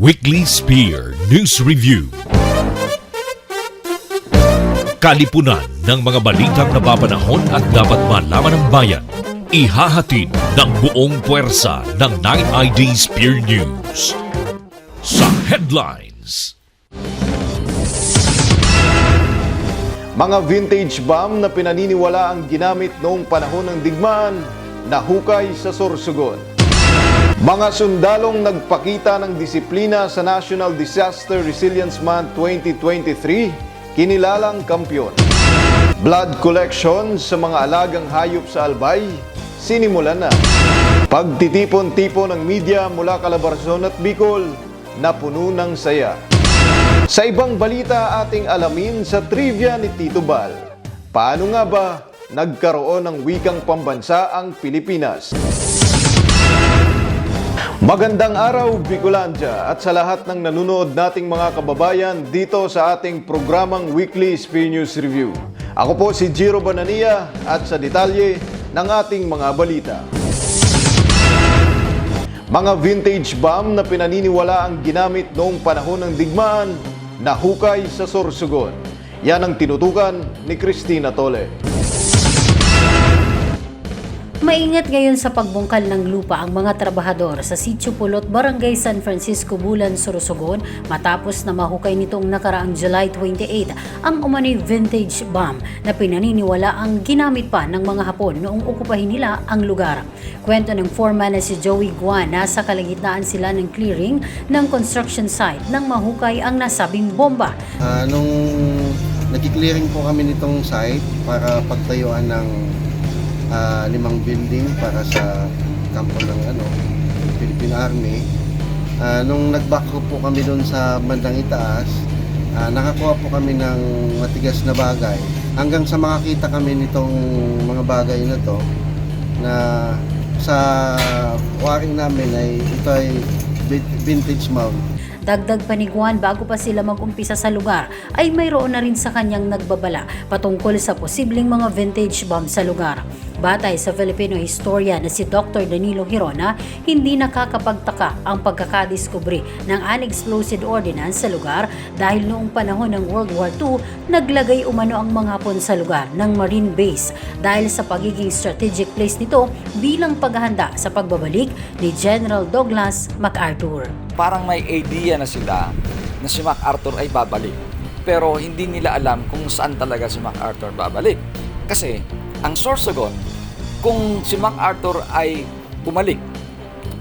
Weekly Spear News Review. Kalipunan ng mga balitang napapanahon at dapat malaman ng bayan. Ihahatid ng buong puwersa ng 9ID Spear News. Sa headlines. Mga vintage bomb na pinaniniwala ang ginamit noong panahon ng digmaan, nahukay sa Sorsogon. Mga sundalong nagpakita ng disiplina sa National Disaster Resilience Month 2023, kinilalang kampyon. Blood collection sa mga alagang hayop sa Albay, sinimulan na. Pagtitipon-tipon ng media mula Calabarzon at Bicol, napuno ng saya. Sa ibang balita ating alamin sa trivia ni Tito Bal. Paano nga ba nagkaroon ng wikang pambansa ang Pilipinas? Magandang araw, Bicolandia, at sa lahat ng nanonood nating mga kababayan dito sa ating programang Weekly Spear News Review. Ako po si Giro Banania at sa detalye ng ating mga balita. Mga vintage bomb na pinaniniwala ang ginamit noong panahon ng digmaan, nahukay sa Sorsogon. Yan ang tinutukan ni Christina Tole. Maingat ngayon sa pagbungkal ng lupa ang mga trabahador sa Sitio Pulot, Barangay San Francisco, Bulan, Sorsogon matapos na mahukay nitong nakaraang July 28 ang umano'y vintage bomb na pinaniniwala ang ginamit pa ng mga Hapon noong okupahin nila ang lugar. Kwento ng foreman na si Joey Guan, nasa kalagitnaan sila ng clearing ng construction site nang mahukay ang nasabing bomba. Nung nag-clearing po kami nitong site para pagtayuan ng 5 building para sa kampo ng Philippine Army. Nung nag-backhoe po kami doon sa bandang itaas, nakakuha po kami ng matigas na bagay. Hanggang sa makakita kami nitong mga bagay na to na sa waring namin ay ito ay vintage mount. Dagdag pa ni Juan, bago pa sila mag-umpisa sa lugar, ay mayroon na rin sa kanyang nagbabala patungkol sa posibleng mga vintage bomb sa lugar. Batay sa Filipino historian na si Dr. Danilo Hirona, hindi nakakapagtaka ang pagkakadiskubre ng unexploded ordnance sa lugar dahil noong panahon ng World War II, naglagay umano ang mga Hapon sa lugar ng Marine Base dahil sa pagiging strategic place nito bilang paghahanda sa pagbabalik ni General Douglas MacArthur. Parang may idea na sila na si MacArthur ay babalik. Pero hindi nila alam kung saan talaga si MacArthur babalik. Kasi ang Sorsogon, kung si MacArthur ay bumalik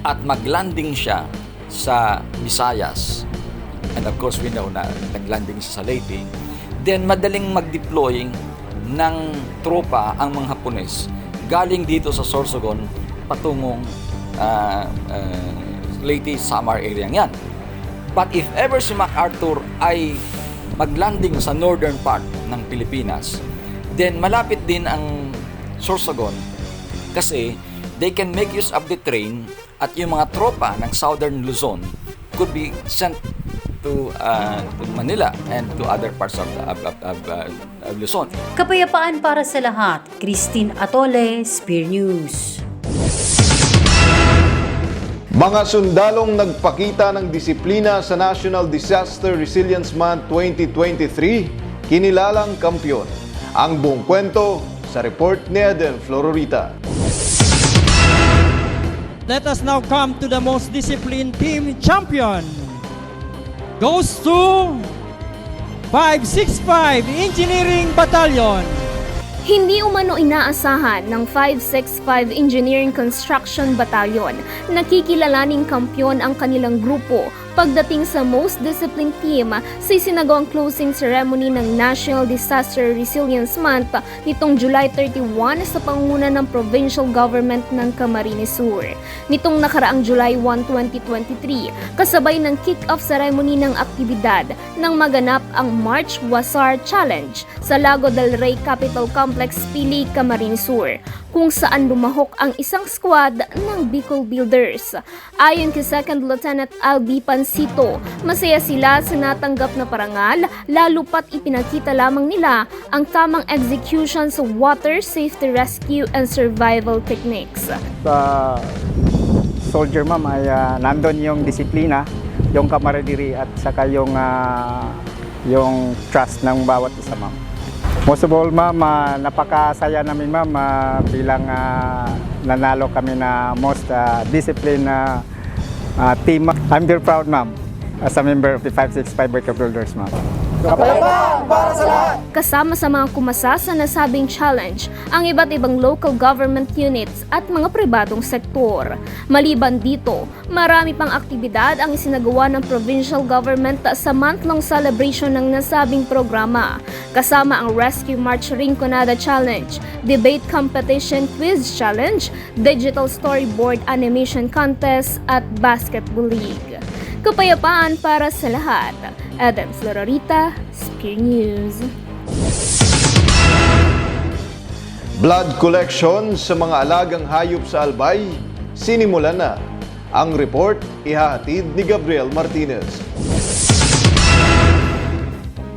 at maglanding siya sa Visayas, and of course we know na naglanding siya sa Leyte, then madaling mag-deploy ng tropa ang mga Hapones galing dito sa Sorsogon patungong Leyte, Samar area yan. But if ever si MacArthur ay maglanding sa northern part ng Pilipinas, then malapit din ang Sorsogon kasi they can make use of the train at yung mga tropa ng southern Luzon could be sent to Manila and to other parts of Luzon. Kapayapaan para sa lahat. Christine Atole, Spear News. Mga sundalong nagpakita ng disiplina sa National Disaster Resilience Month 2023, kinilalang kampyon. Ang buong kwento sa report ni Eden Flororita. Let us now come to the most disciplined team champion. Goes to 565 Engineering Battalion. Hindi umano inaasahan ng 565 Engineering Construction Battalion na kikilalaning kampyon ang kanilang grupo pagdating sa most disciplined team sa isinagawang closing ceremony ng National Disaster Resilience Month nitong July 31 sa pangunguna ng Provincial Government ng Camarines Sur. Nitong nakaraang July 1, 2023, kasabay ng kick-off ceremony ng aktibidad nang maganap ang March Wasar Challenge sa Lago del Rey Capital Complex, Pili, Camarines Sur, kung saan lumahok ang isang squad ng Bicol Builders. Ayon kay Second Lieutenant Albi Pansito, masaya sila sa natanggap na parangal, lalo pat ipinakita lamang nila ang tamang execution sa water safety rescue and survival techniques. Soldier ma'am ay nandun yung disiplina yung camaraderie at saka yung trust ng bawat isa, ma'am. Most of all, ma'am, napakasaya namin, ma'am, bilang nanalo kami na most disciplined team. I'm very proud, ma'am, as a member of the 565 Bicol Builders, ma'am. Kasama sa mga kumasa sa nasabing challenge ang iba't ibang local government units at mga pribadong sektor. Maliban dito, marami pang aktibidad ang isinagawa ng provincial government sa month-long celebration ng nasabing programa, kasama ang Rescue March Rinconada Challenge, Debate Competition Quiz Challenge, Digital Storyboard Animation Contest at Basketball League. Kapayapaan para sa lahat. Eden Florarita, Spear News. Blood collection sa mga alagang hayop sa Albay, sinimulan na. Ang report ihahatid ni Gabriel Martinez.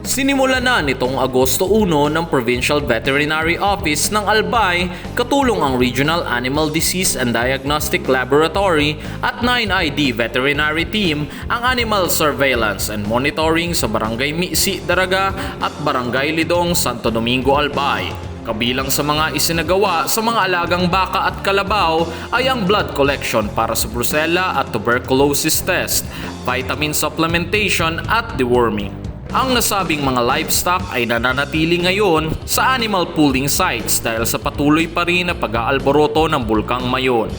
Sinimula na nitong Agosto 1 ng Provincial Veterinary Office ng Albay katulong ang Regional Animal Disease and Diagnostic Laboratory at 9ID Veterinary Team ang animal surveillance and monitoring sa Barangay Misi, Daraga at Barangay Lidong, Santo Domingo, Albay. Kabilang sa mga isinagawa sa mga alagang baka at kalabaw ay ang blood collection para sa brucella at tuberculosis test, vitamin supplementation at deworming. Ang nasabing mga livestock ay nananatili ngayon sa animal pooling sites dahil sa patuloy pa rin na pag-aalboroto ng Bulkang Mayon.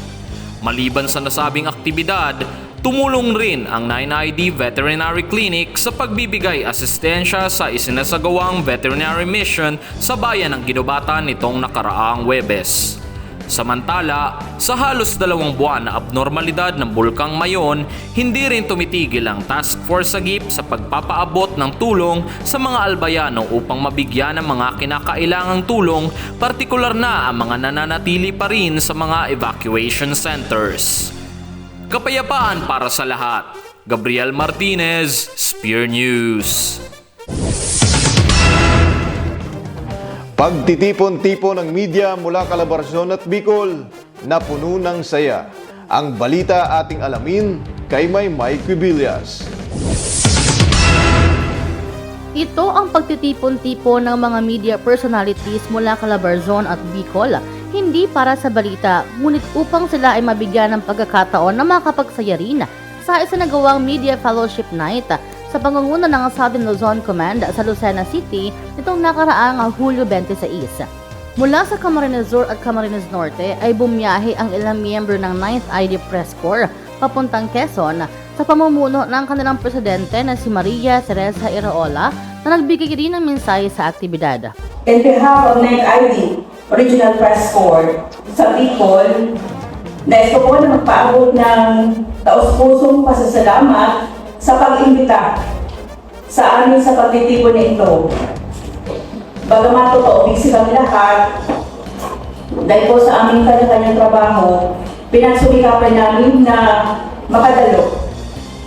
Maliban sa nasabing aktibidad, tumulong rin ang 9ID Veterinary Clinic sa pagbibigay asistensya sa isinasagawang veterinary mission sa bayan ng Ginubatan nitong nakaraang Huwebes. Samantala, sa halos 2 buwan na abnormalidad ng Bulkang Mayon, hindi rin tumitigil ang Task Force Sagip sa pagpapaabot ng tulong sa mga albayano upang mabigyan ng mga kinakailangang tulong, partikular na ang mga nananatili pa rin sa mga evacuation centers. Kapayapaan para sa lahat. Gabriel Martinez, Spear News. Pagtitipon-tipon ng media mula Calabarzon at Bicol, napuno ng saya. Ang balita ating alamin kay Maymay Quibillas. Ito ang pagtitipon-tipon ng mga media personalities mula Calabarzon at Bicol, hindi para sa balita, ngunit upang sila ay mabigyan ng pagkakataon na makapagsaya rin sa isinagawang Media Fellowship Night sa pangunguna ng Southern Luzon Command sa Lucena City nitong nakaraang Hulyo 26. Mula sa Camarines Sur at Camarines Norte ay bumiyahe ang ilang miyembro ng 9th ID Press Corps papuntang Quezon sa pamumuno ng kanilang presidente na si Maria Teresa Iraola na nagbigay rin ng mensahe sa aktibidad. In behalf of 9th ID Regional Press Corps sa Bicol, nais ko po na magpaabot ng taos-pusong pasasalamat sa pag-imbita sa amin sa pagtitipon na ito. Bagamat totoo, busy kami lahat, dahil po sa aming kanya-kanyang trabaho, pinagsumikapan namin na makadalo.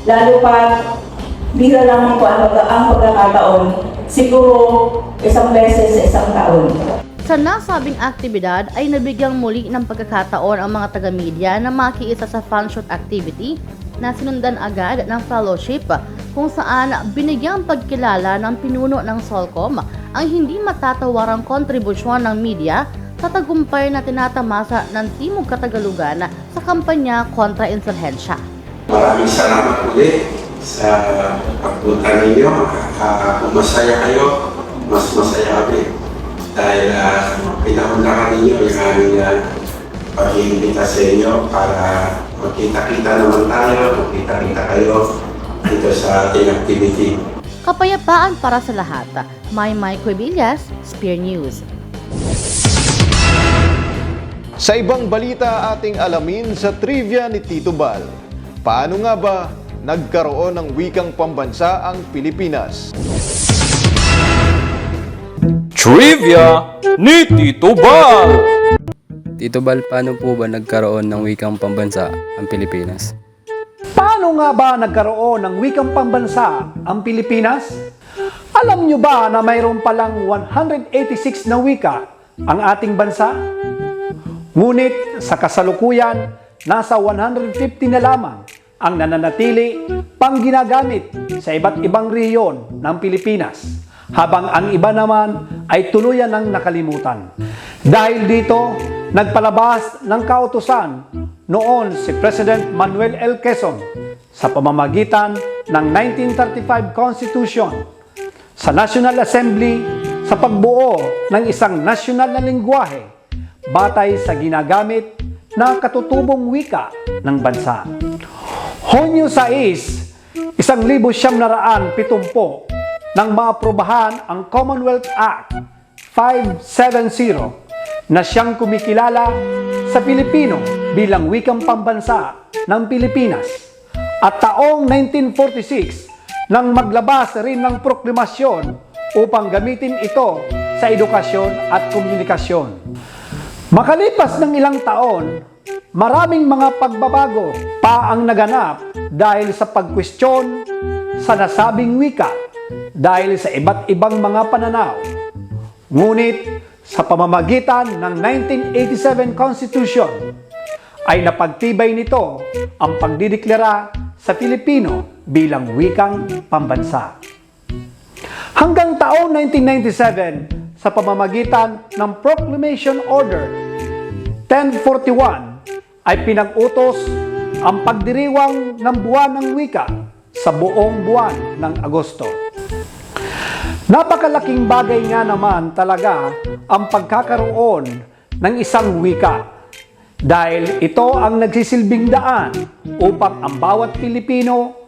Lalo pa, bira lamang po ang pagkakataon, siguro isang beses sa isang taon. Sa nasabing aktibidad ay nabigyang muli ng pagkakataon ang mga taga-media na makiisa sa fanshoot activity na sinundan agad ng fellowship kung saan binigyang pagkilala ng pinuno ng Solcom ang hindi matatawarang kontribusyon ng media sa tagumpay na tinatamasa ng Timog Katagalugan sa kampanya kontra insurhensya. Maraming salamat ulit sa pagpunta ninyo. Kung masaya kayo, mas masaya kami. Dahil pinahundakan ninyo yung aming pag-iimbita sa inyo para magkita-kita naman tayo, magkita-kita kayo dito sa ating activity. Kapayapaan para sa lahat. Maymay Quibillas, Spear News. Sa ibang balita ating alamin sa trivia ni Tito Bal. Paano nga ba nagkaroon ng wikang pambansa ang Pilipinas? Trivia ni Tito Bal! Tito Bal, paano po ba nagkaroon ng wikang pambansa ang Pilipinas? Paano nga ba nagkaroon ng wikang pambansa ang Pilipinas? Alam nyo ba na mayroon palang 186 na wika ang ating bansa? Ngunit sa kasalukuyan, nasa 150 na lamang ang nananatili pang ginagamit sa iba't ibang rehiyon ng Pilipinas, habang ang iba naman ay tuluyan ng nakalimutan. Dahil dito, nagpalabas ng kautusan noon si President Manuel L. Quezon sa pamamagitan ng 1935 Constitution sa National Assembly sa pagbuo ng isang nasyonal na lengguwahe batay sa ginagamit na katutubong wika ng bansa. Hunyo 6, 1970 nang maaprobahan ang Commonwealth Act 570 na siyang kumikilala sa Pilipino bilang wikang pambansa ng Pilipinas. At taong 1946 nang maglabas rin ng proklamasyon upang gamitin ito sa edukasyon at komunikasyon. Makalipas ng ilang taon, maraming mga pagbabago pa ang naganap dahil sa pagkwestiyon sa nasabing wika dahil sa iba't ibang mga pananaw. Ngunit sa pamamagitan ng 1987 Constitution ay napagtibay nito ang pagdideklara sa Pilipino bilang wikang pambansa. Hanggang taong 1997 sa pamamagitan ng Proclamation Order 1041 ay pinag-utos ang pagdiriwang ng buwan ng wika sa buong buwan ng Agosto. Napakalaking bagay nga naman talaga ang pagkakaroon ng isang wika dahil ito ang nagsisilbing daan upang ang bawat Pilipino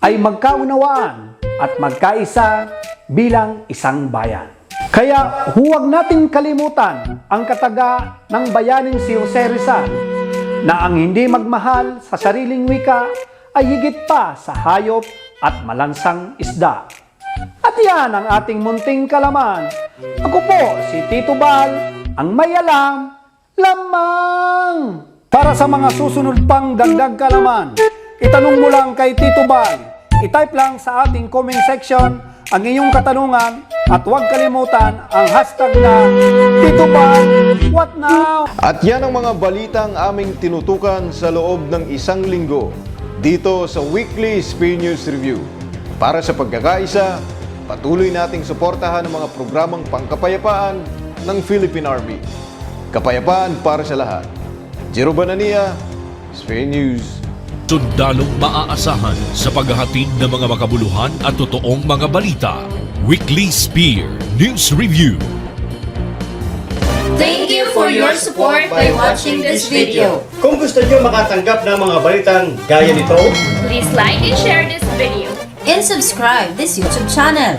ay magkaunawaan at magkaisa bilang isang bayan. Kaya huwag nating kalimutan ang kataga ng bayaning si Jose Rizal na ang hindi magmahal sa sariling wika ay higit pa sa hayop at malansang isda. At yan ang ating munting kalaman. Ako po si Tito Bal, ang may alam lamang. Para sa mga susunod pang dagdag kalaman, itanong mo lang kay Tito Bal. I-type lang sa ating comment section ang iyong katanungan at huwag kalimutan ang hashtag na Tito Bal What Now? At yan ang mga balitang aming tinutukan sa loob ng isang linggo dito sa Weekly Spear News Review. Para sa pagkakaisa, patuloy nating suportahan ang mga programang pangkapayapaan ng Philippine Army. Kapayapaan para sa lahat. Jero Banania, Spear News. Sundalong maaasahan sa paghahatid ng mga makabuluhan at totoong mga balita. Weekly Spear News Review. Thank you for your support by watching this video. Kung gusto nyo makatanggap ng mga balitang gaya nito, Please like and share this video. And subscribe this YouTube channel.